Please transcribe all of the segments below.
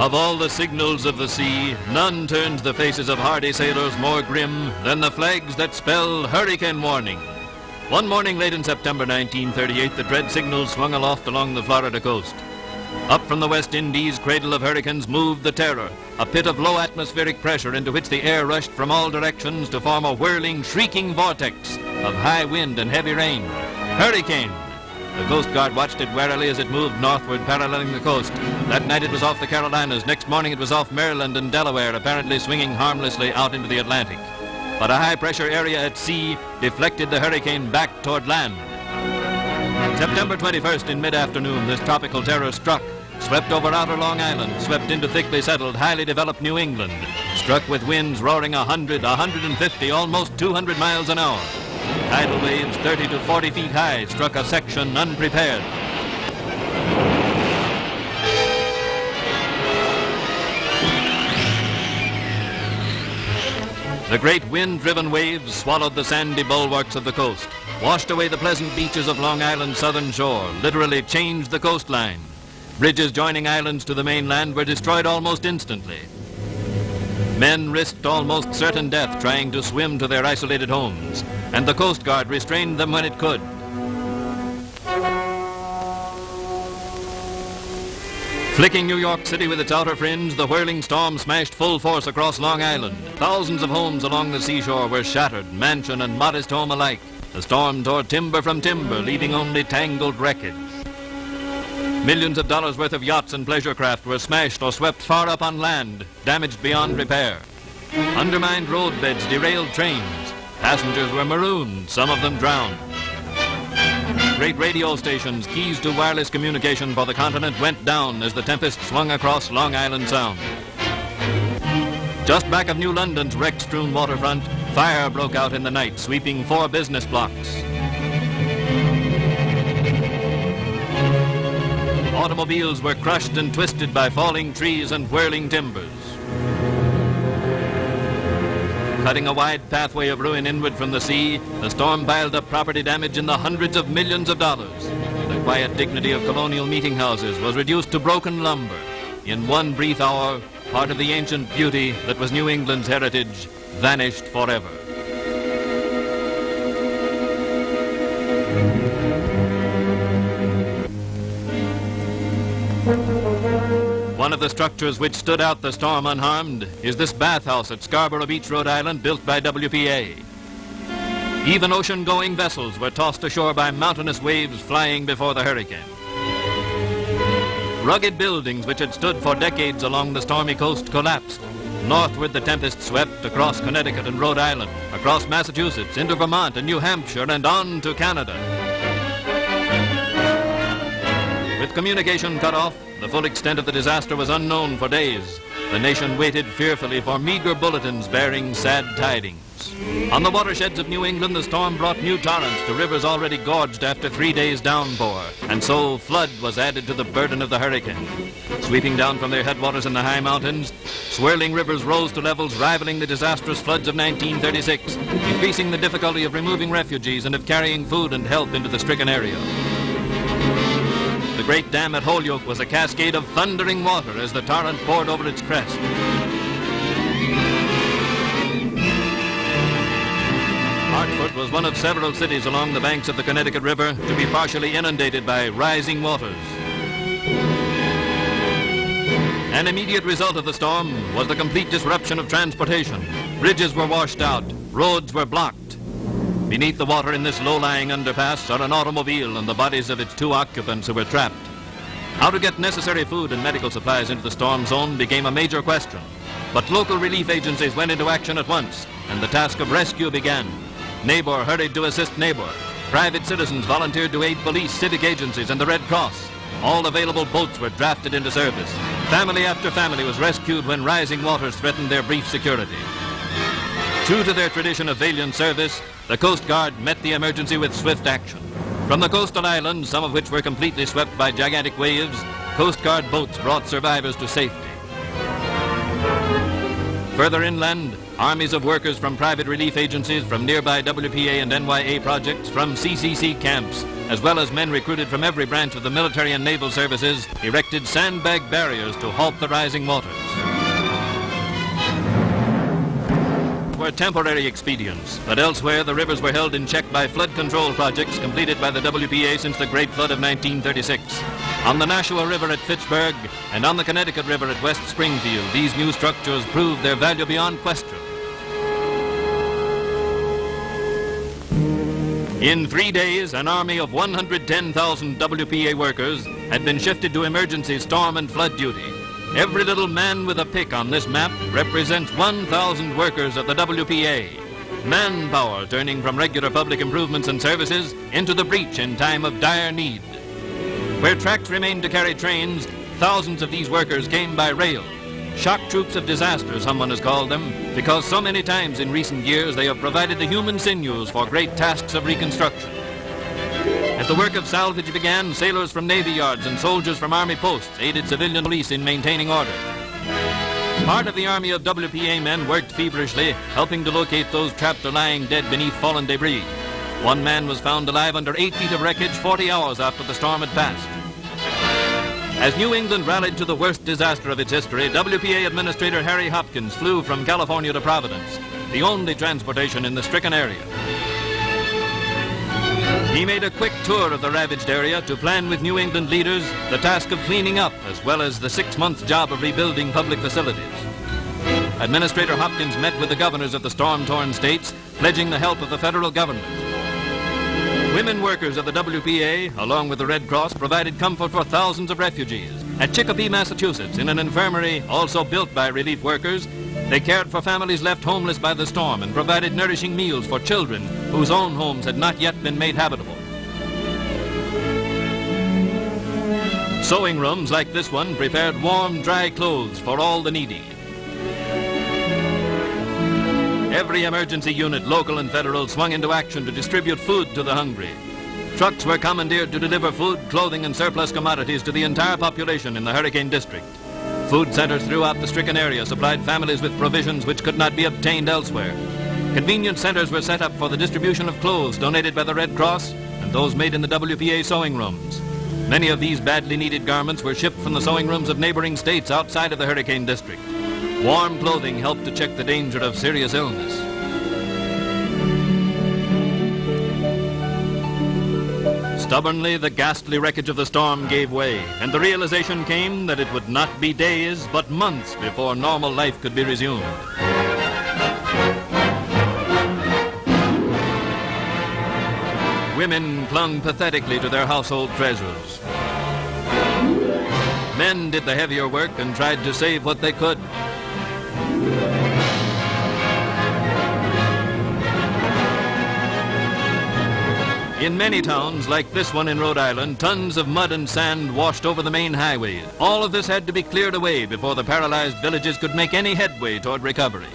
Of all the signals of the sea, none turns the faces of hardy sailors more grim than the flags that spell hurricane warning. One morning late in September 1938, the dread signals swung aloft along the Florida coast. Up from the West Indies, cradle of hurricanes, moved the Terror, a pit of low atmospheric pressure into which the air rushed from all directions to form a whirling, shrieking vortex of high wind and heavy rain. Hurricane! The Coast Guard watched it warily as it moved northward, paralleling the coast. That night it was off the Carolinas. Next morning it was off Maryland and Delaware, apparently swinging harmlessly out into the Atlantic. But a high-pressure area at sea deflected the hurricane back toward land. September 21st in mid-afternoon, this tropical terror struck, swept over outer Long Island, swept into thickly settled, highly developed New England, struck with winds roaring 100, 150, almost 200 miles an hour. Tidal waves 30 to 40 feet high struck a section unprepared. The great wind-driven waves swallowed the sandy bulwarks of the coast, washed away the pleasant beaches of Long Island's southern shore, literally changed the coastline. Bridges joining islands to the mainland were destroyed almost instantly. Men risked almost certain death trying to swim to their isolated homes, and the Coast Guard restrained them when it could. Flicking New York City with its outer fringe, the whirling storm smashed full force across Long Island. Thousands of homes along the seashore were shattered, mansion and modest home alike. The storm tore timber from timber, leaving only tangled wreckage. Millions of dollars worth of yachts and pleasure craft were smashed or swept far up on land, damaged beyond repair. Undermined roadbeds derailed trains. Passengers were marooned, some of them drowned. Great radio stations, keys to wireless communication for the continent, went down as the tempest swung across Long Island Sound. Just back of New London's wreck-strewn waterfront, fire broke out in the night, sweeping 4 business blocks. Automobiles were crushed and twisted by falling trees and whirling timbers. Cutting a wide pathway of ruin inward from the sea, the storm piled up property damage in the hundreds of millions of dollars. The quiet dignity of colonial meeting houses was reduced to broken lumber. In one brief hour, part of the ancient beauty that was New England's heritage vanished forever. One of the structures which stood out the storm unharmed is this bathhouse at Scarborough Beach, Rhode Island, built by WPA. Even ocean-going vessels were tossed ashore by mountainous waves flying before the hurricane. Rugged buildings which had stood for decades along the stormy coast collapsed. Northward the tempest swept across Connecticut and Rhode Island, across Massachusetts, into Vermont and New Hampshire, and on to Canada. With communication cut off, the full extent of the disaster was unknown for days. The nation waited fearfully for meager bulletins bearing sad tidings. On the watersheds of New England, the storm brought new torrents to rivers already gorged after 3 days' downpour, and so flood was added to the burden of the hurricane. Sweeping down from their headwaters in the high mountains, swirling rivers rose to levels rivaling the disastrous floods of 1936, increasing the difficulty of removing refugees and of carrying food and help into the stricken area. The great dam at Holyoke was a cascade of thundering water as the torrent poured over its crest. Hartford was one of several cities along the banks of the Connecticut River to be partially inundated by rising waters. An immediate result of the storm was the complete disruption of transportation. Bridges were washed out, roads were blocked. Beneath the water in this low-lying underpass are an automobile and the bodies of its 2 occupants who were trapped. How to get necessary food and medical supplies into the storm zone became a major question. But local relief agencies went into action at once, and the task of rescue began. Neighbor hurried to assist neighbor. Private citizens volunteered to aid police, civic agencies, and the Red Cross. All available boats were drafted into service. Family after family was rescued when rising waters threatened their brief security. True to their tradition of valiant service, the Coast Guard met the emergency with swift action. From the coastal islands, some of which were completely swept by gigantic waves, Coast Guard boats brought survivors to safety. Further inland, Armies of workers from private relief agencies, from nearby WPA and NYA projects, from CCC camps, as well as men recruited from every branch of the military and naval services, erected sandbag barriers to halt the rising waters. Were temporary expedients, but elsewhere the rivers were held in check by flood control projects completed by the WPA since the Great Flood of 1936. On the Nashua River at Fitchburg and on the Connecticut River at West Springfield, these new structures proved their value beyond question. In 3 days, an army of 110,000 WPA workers had been shifted to emergency storm and flood duty. Every little man with a pick on this map represents 1,000 workers of the WPA. Manpower turning from regular public improvements and services into the breach in time of dire need. Where tracks remained to carry trains, thousands of these workers came by rail. Shock troops of disasters, someone has called them, because so many times in recent years they have provided the human sinews for great tasks of reconstruction. As the work of salvage began, sailors from Navy yards and soldiers from Army posts aided civilian police in maintaining order. Part of the army of WPA men worked feverishly, helping to locate those trapped or lying dead beneath fallen debris. One man was found alive under 8 feet of wreckage 40 hours after the storm had passed. As New England rallied to the worst disaster of its history, WPA Administrator Harry Hopkins flew from California to Providence, the only transportation in the stricken area. He made a quick tour of the ravaged area to plan with New England leaders the task of cleaning up, as well as the 6-month job of rebuilding public facilities. Administrator Hopkins met with the governors of the storm-torn states, pledging the help of the federal government. Women workers of the WPA, along with the Red Cross, provided comfort for thousands of refugees. At Chicopee, Massachusetts, in an infirmary also built by relief workers, they cared for families left homeless by the storm and provided nourishing meals for children whose own homes had not yet been made habitable. Sewing rooms like this one prepared warm, dry clothes for all the needy. Every emergency unit, local and federal, swung into action to distribute food to the hungry. Trucks were commandeered to deliver food, clothing, and surplus commodities to the entire population in the hurricane district. Food centers throughout the stricken area supplied families with provisions which could not be obtained elsewhere. Convenience centers were set up for the distribution of clothes donated by the Red Cross and those made in the WPA sewing rooms. Many of these badly needed garments were shipped from the sewing rooms of neighboring states outside of the hurricane district. Warm clothing helped to check the danger of serious illness. Stubbornly, the ghastly wreckage of the storm gave way, and the realization came that it would not be days, but months before normal life could be resumed. Women clung pathetically to their household treasures. Men did the heavier work and tried to save what they could. In many towns, like this one in Rhode Island, tons of mud and sand washed over the main highways. All of this had to be cleared away before the paralyzed villages could make any headway toward recovery.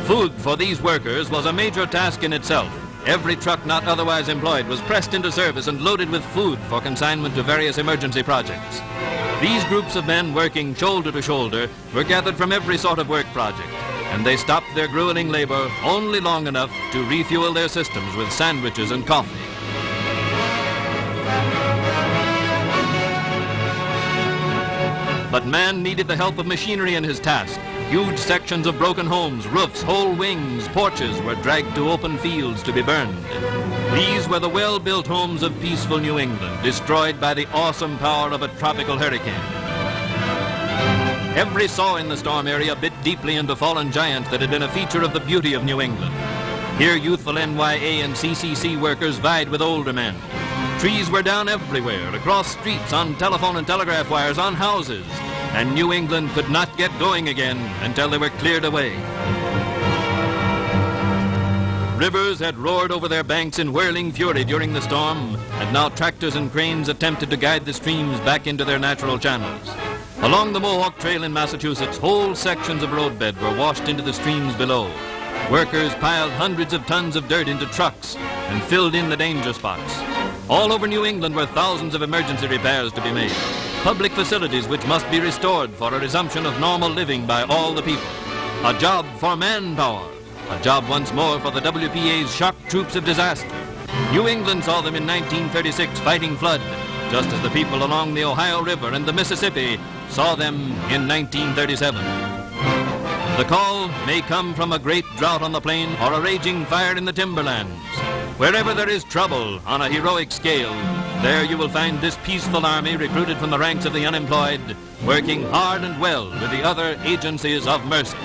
Food for these workers was a major task in itself. Every truck not otherwise employed was pressed into service and loaded with food for consignment to various emergency projects. These groups of men working shoulder to shoulder were gathered from every sort of work project, and they stopped their grueling labor only long enough to refuel their systems with sandwiches and coffee. But man needed the help of machinery in his task. Huge sections of broken homes, roofs, whole wings, porches were dragged to open fields to be burned. These were the well-built homes of peaceful New England, destroyed by the awesome power of a tropical hurricane. Every saw in the storm area bit deeply into fallen giants that had been a feature of the beauty of New England. Here youthful NYA and CCC workers vied with older men. Trees were down everywhere, across streets, on telephone and telegraph wires, on houses, and New England could not get going again until they were cleared away. Rivers had roared over their banks in whirling fury during the storm, and now tractors and cranes attempted to guide the streams back into their natural channels. Along the Mohawk Trail in Massachusetts, whole sections of roadbed were washed into the streams below. Workers piled hundreds of tons of dirt into trucks and filled in the danger spots. All over New England were thousands of emergency repairs to be made. Public facilities which must be restored for a resumption of normal living by all the people. A job for manpower. A job once more for the WPA's shock troops of disaster. New England saw them in 1936 fighting flood, just as the people along the Ohio River and the Mississippi saw them in 1937. The call may come from a great drought on the plain or a raging fire in the timberlands. Wherever there is trouble on a heroic scale, there you will find this peaceful army recruited from the ranks of the unemployed, working hard and well with the other agencies of mercy.